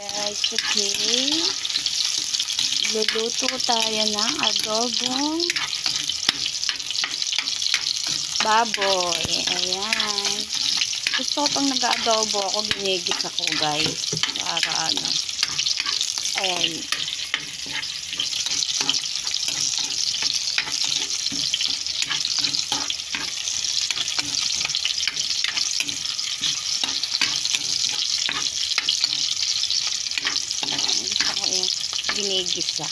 Guys, today luluto tayo ng adobong baboy. Ayan. Gusto ko pang nag-adobo ako, ginigit ako guys. Para ano. Ayan. Gusto ko yung ginigisa.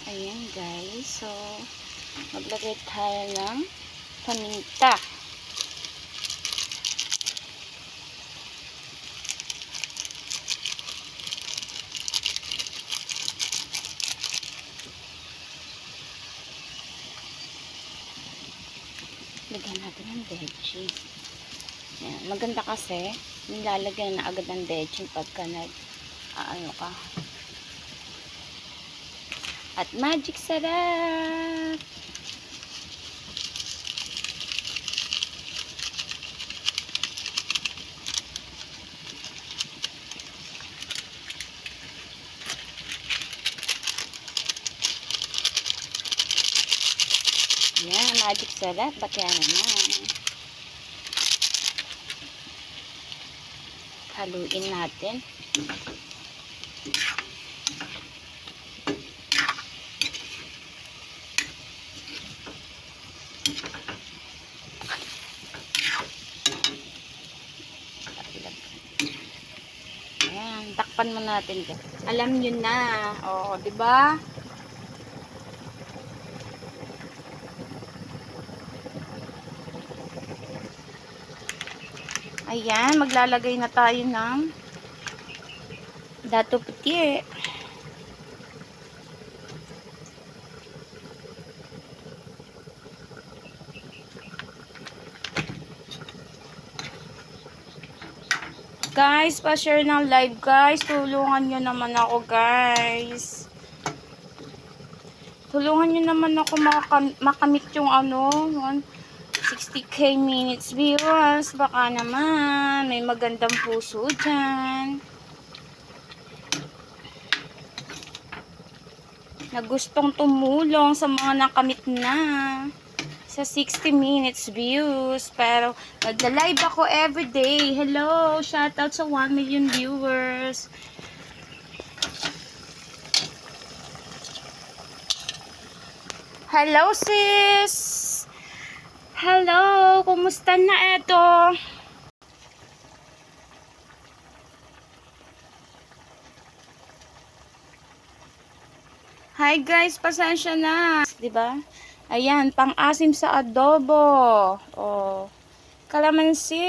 Ayan guys, so maglagay tayo ng paminta. Lagyan natin ng veggie. Ayan, maganda kasi nilalagyan na agad ng veggie pagka ano ka. At magic sarap! Yan, magic sarap. Bakya naman. Haluin natin. Ayan, takpan mo natin. Alam nyo na. Oo, di ba? Ayan, maglalagay na tayo ng dato puti. Guys, pa-share ng live guys. Tulungan nyo naman ako guys. Tulungan nyo naman ako makamit yung 60k minutes viewers. Baka naman may magandang puso dyan na gustong tumulong sa mga nakamit na sa 60 minutes views. Pero nagla-live ako everyday. Hello, shoutout sa 1 million viewers. Hello sis. Hello, kumusta na eto? Hi guys, pasensya na. 'Di ba? Ayan, pang-asim sa adobo. Oh. Kalamansi.